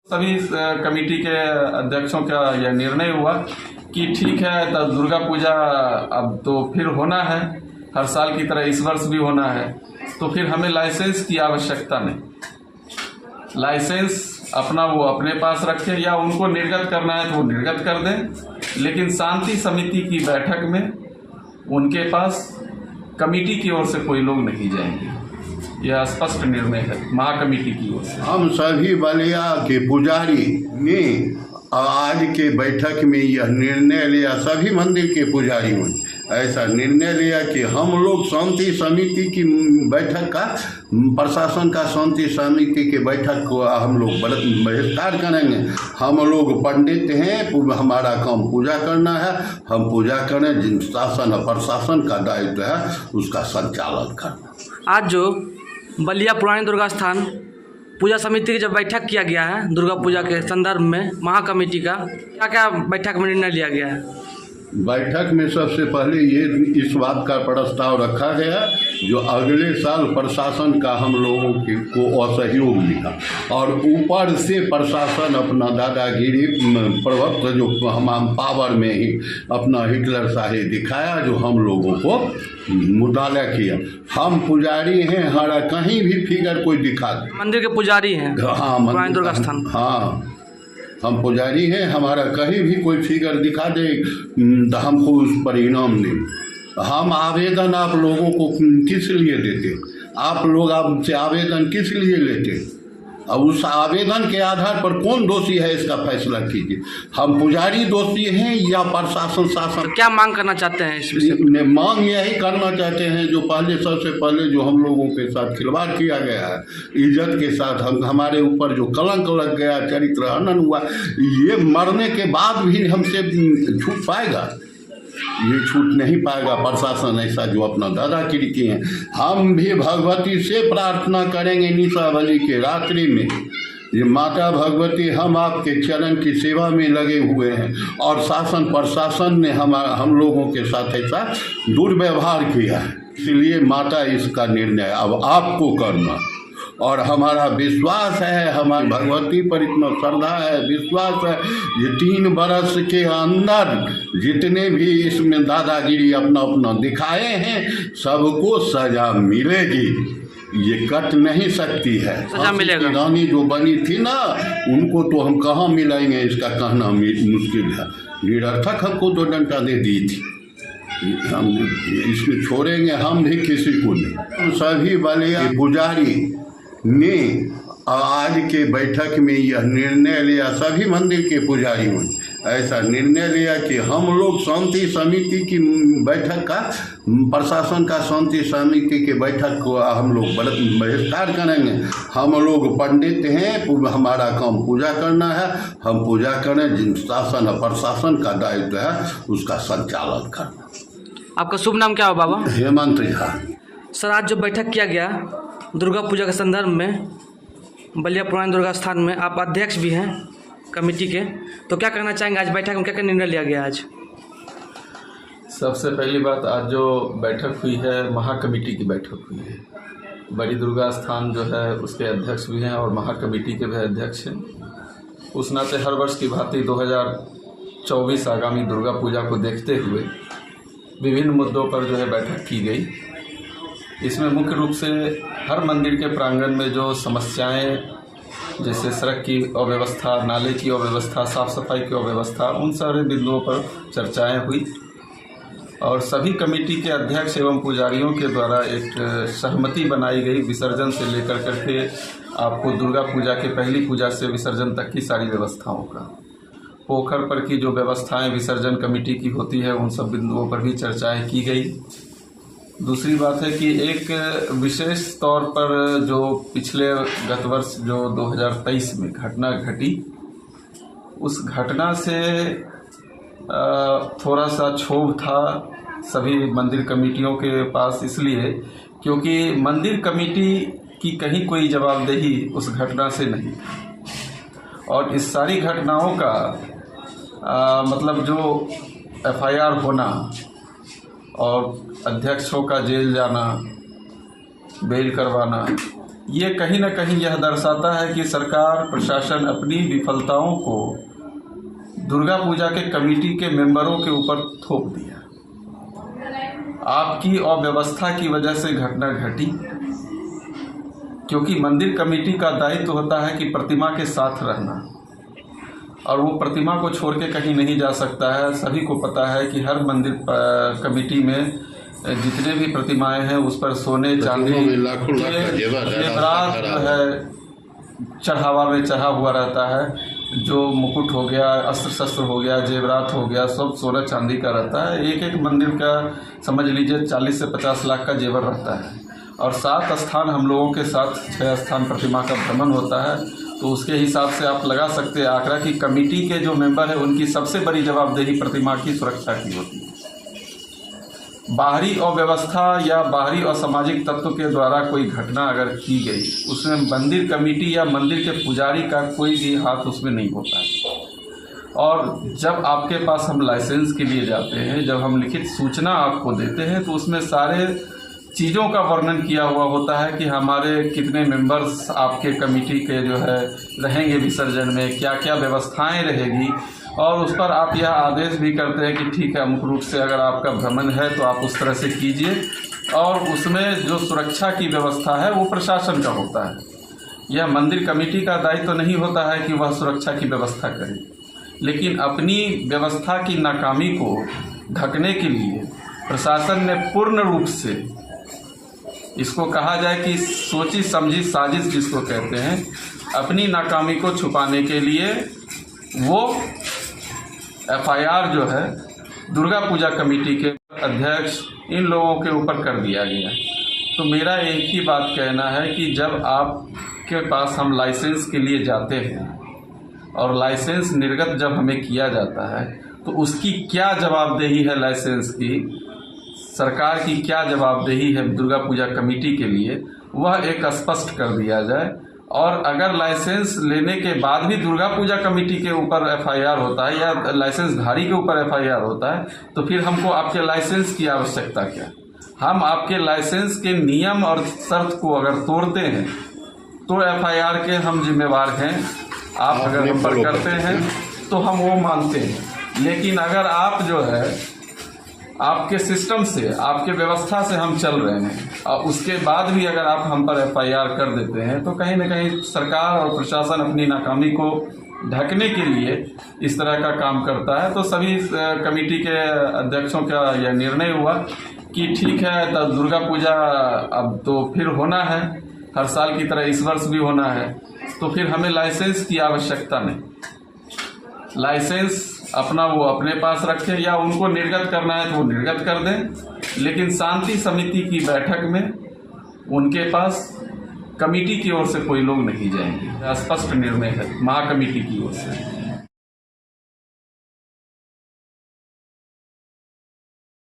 सभी कमेटी के अध्यक्षों का यह निर्णय हुआ कि ठीक है, तो दुर्गा पूजा अब तो फिर होना है, हर साल की तरह इस वर्ष भी होना है, तो फिर हमें लाइसेंस की आवश्यकता नहीं। लाइसेंस अपना वो अपने पास रखें या उनको निर्गत करना है तो वो निर्गत कर दें, लेकिन शांति समिति की बैठक में उनके पास कमेटी की ओर से कोई लोग नहीं जाएंगे। यह स्पष्ट निर्णय है महाकमेटी की ओर से। हम सभी बलिया के पुजारी ने आज के बैठक में यह निर्णय लिया, सभी मंदिर के पुजारियों ने ऐसा निर्णय लिया कि हम लोग शांति समिति की बैठक का, प्रशासन का शांति समिति के बैठक को हम लोग बहिष्कार करेंगे। हम लोग पंडित हैं, हमारा काम पूजा करना है, हम पूजा करें, जिन शासन और प्रशासन का दायित्व है उसका संचालन करना। आज जो बलिया पुरानी दुर्गा स्थान पूजा समिति की जब बैठक किया गया है दुर्गा पूजा के संदर्भ में महाकमेटी का, क्या क्या बैठक में निर्णय लिया गया है? बैठक में सबसे पहले ये इस बात का प्रस्ताव रखा गया जो अगले साल प्रशासन का हम लोगों को असहयोग मिला और ऊपर से प्रशासन अपना दादागिरी प्रभुत्व जो हम पावर में ही अपना हिटलर शाही दिखाया, जो हम लोगों को मुताला किया। हम पुजारी हैं, हमारा कहीं भी फिगर कोई दिखा दे। मंदिर के पुजारी हैं? हाँ, पुरानी दुर्गा स्थान। हाँ, हम पुजारी हैं, हमारा कहीं भी कोई फिगर दिखा दे तो हमको उस पर इनाम दें। हम आवेदन आप लोगों को किस लिए देते? आप लोग आपसे आवेदन किस लिए लेते? अब उस आवेदन के आधार पर कौन दोषी है इसका फैसला कीजिए। हम पुजारी दोषी हैं या प्रशासन शासन? क्या मांग करना चाहते हैं इस विषय में? मांग यही करना चाहते हैं जो पहले सबसे पहले जो हम लोगों के साथ खिलवाड़ किया गया है, इज्जत के साथ हमारे ऊपर जो कलंक लग गया, चरित्र हनन हुआ, ये मरने के बाद भी हमसे छूट पाएगा? ये छूट नहीं पाएगा। प्रशासन ऐसा जो अपना दादागिरी किए हैं। हम भी भगवती से प्रार्थना करेंगे निशा बलि के रात्रि में, ये माता भगवती हम आपके चरण की सेवा में लगे हुए हैं और शासन प्रशासन ने हम लोगों के साथ ऐसा दुर्व्यवहार किया है, इसलिए माता इसका निर्णय अब आपको करना। और हमारा विश्वास है, हमारी भगवती पर इतना श्रद्धा है, विश्वास है, ये 3 बरस के अंदर जितने भी इसमें दादागिरी अपना अपना दिखाए हैं सबको सजा मिलेगी, ये कट नहीं सकती है। सजा मिलेगा। रानी जो बनी थी ना, उनको तो हम कहाँ मिलाएंगे इसका कहना मुश्किल है। निरर्थक हमको 2 डंडा दे दी थी, हम इसमें छोड़ेंगे हम भी किसी को नहीं। सभी बलिया पुजारी ने आज के बैठक में यह निर्णय लिया, सभी मंदिर के पुजारियों ने ऐसा निर्णय लिया कि हम लोग शांति समिति की बैठक का, प्रशासन का शांति समिति के बैठक को हम लोग बहिष्कार करेंगे। हम लोग पंडित हैं, हमारा काम पूजा करना है, हम पूजा करें, जिन शासन और प्रशासन का दायित्व है उसका संचालन करना। आपका शुभ नाम क्या हो बाबा? हेमंत झा। सर, आज जो बैठक किया गया दुर्गा पूजा के संदर्भ में बलिया पुरानी दुर्गा स्थान में, आप अध्यक्ष भी हैं कमेटी के, तो क्या कहना चाहेंगे? आज बैठक में क्या क्या निर्णय लिया गया? आज सबसे पहली बात, आज जो बैठक हुई है महाकमेटी की बैठक हुई है। बड़ी दुर्गा स्थान जो है उसके अध्यक्ष भी हैं और महाकमेटी के भी अध्यक्ष हैं। उस नाते हर वर्ष की भांति 2024 आगामी दुर्गा पूजा को देखते हुए विभिन्न मुद्दों पर जो है बैठक की गई। इसमें मुख्य रूप से हर मंदिर के प्रांगण में जो समस्याएं, जैसे सड़क की अव्यवस्था, नाले की अव्यवस्था, साफ सफाई की अव्यवस्था, उन सारे बिंदुओं पर चर्चाएं हुई और सभी कमेटी के अध्यक्ष एवं पुजारियों के द्वारा एक सहमति बनाई गई। विसर्जन से लेकर करके आपको दुर्गा पूजा के पहली पूजा से विसर्जन तक की सारी व्यवस्थाओं का, पोखर पर की जो व्यवस्थाएं विसर्जन कमेटी की होती है उन सब बिंदुओं पर भी चर्चाएं की गई। दूसरी बात है कि एक विशेष तौर पर जो पिछले गत वर्ष जो 2023 में घटना घटी, उस घटना से थोड़ा सा क्षोभ था सभी मंदिर कमेटियों के पास, इसलिए क्योंकि मंदिर कमेटी की कहीं कोई जवाबदेही उस घटना से नहीं थी और इस सारी घटनाओं का मतलब जो FIR होना और अध्यक्षों का जेल जाना, बेल करवाना, ये कहीं ना कहीं यह दर्शाता है कि सरकार प्रशासन अपनी विफलताओं को दुर्गा पूजा के कमेटी के मेंबरों के ऊपर थोप दिया। आपकी अव्यवस्था की वजह से घटना घटी, क्योंकि मंदिर कमेटी का दायित्व होता है कि प्रतिमा के साथ रहना, और वो प्रतिमा को छोड़ के कहीं नहीं जा सकता है। सभी को पता है कि हर मंदिर कमेटी में जितने भी प्रतिमाएं हैं उस पर सोने चांदी जेवरात जो है चढ़ावा में चढ़ा हुआ रहता है। जो मुकुट हो गया, अस्त्र शस्त्र हो गया, जेवरात हो गया, सब सोना चांदी का रहता है। एक एक मंदिर का समझ लीजिए 40 से 50 लाख का जेवर रहता है, और 7 स्थान हम लोगों के साथ 6 स्थान प्रतिमा का भ्रमण होता है। तो उसके हिसाब से आप लगा सकते हैं आंकड़ा कि कमेटी के जो मेंबर है उनकी सबसे बड़ी जवाबदेही प्रतिमा की सुरक्षा की होती है। बाहरी अव्यवस्था या बाहरी असामाजिक तत्व के द्वारा कोई घटना अगर की गई, उसमें मंदिर कमेटी या मंदिर के पुजारी का कोई भी हाथ उसमें नहीं होता है। और जब आपके पास हम लाइसेंस के लिए जाते हैं, जब हम लिखित सूचना आपको देते हैं, तो उसमें सारे चीज़ों का वर्णन किया हुआ होता है कि हमारे कितने मेंबर्स आपके कमेटी के जो है रहेंगे विसर्जन में, क्या क्या व्यवस्थाएं रहेगी, और उस पर आप यह आदेश भी करते हैं कि ठीक है, मुख्य रूप से अगर आपका भ्रमण है तो आप उस तरह से कीजिए। और उसमें जो सुरक्षा की व्यवस्था है वो प्रशासन का होता है। यह मंदिर कमेटी का दायित्व तो नहीं होता है कि वह सुरक्षा की व्यवस्था करे, लेकिन अपनी व्यवस्था की नाकामी को ढकने के लिए प्रशासन ने पूर्ण रूप से, इसको कहा जाए कि सोची समझी साजिश जिसको कहते हैं, अपनी नाकामी को छुपाने के लिए वो एफआईआर जो है दुर्गा पूजा कमेटी के अध्यक्ष इन लोगों के ऊपर कर दिया गया। तो मेरा एक ही बात कहना है कि जब आपके पास हम लाइसेंस के लिए जाते हैं और लाइसेंस निर्गत जब हमें किया जाता है, तो उसकी क्या जवाबदेही है, लाइसेंस की सरकार की क्या जवाबदेही है दुर्गा पूजा कमेटी के लिए, वह एक स्पष्ट कर दिया जाए। और अगर लाइसेंस लेने के बाद भी दुर्गा पूजा कमेटी के ऊपर एफआईआर होता है या लाइसेंस धारी के ऊपर एफआईआर होता है, तो फिर हमको आपके लाइसेंस की आवश्यकता क्या? हम आपके लाइसेंस के नियम और शर्त को अगर तोड़ते हैं तो एफआईआर के हम जिम्मेवार हैं। आप अगर हम पर करते हैं तो हम वो मानते हैं, लेकिन अगर आप जो है आपके सिस्टम से, आपके व्यवस्था से हम चल रहे हैं और उसके बाद भी अगर आप हम पर एफआईआर कर देते हैं, तो कहीं ना कहीं सरकार और प्रशासन अपनी नाकामी को ढकने के लिए इस तरह का काम करता है। तो सभी कमेटी के अध्यक्षों का यह निर्णय हुआ कि ठीक है, तो दुर्गा पूजा अब तो फिर होना है, हर साल की तरह इस वर्ष भी होना है, तो फिर हमें लाइसेंस की आवश्यकता नहीं। लाइसेंस अपना वो अपने पास रखें, या उनको निर्गत करना है तो वो निर्गत कर दें, लेकिन शांति समिति की बैठक में उनके पास कमेटी की ओर से कोई लोग नहीं जाएंगे। स्पष्ट निर्णय है महाकमेटी की ओर से।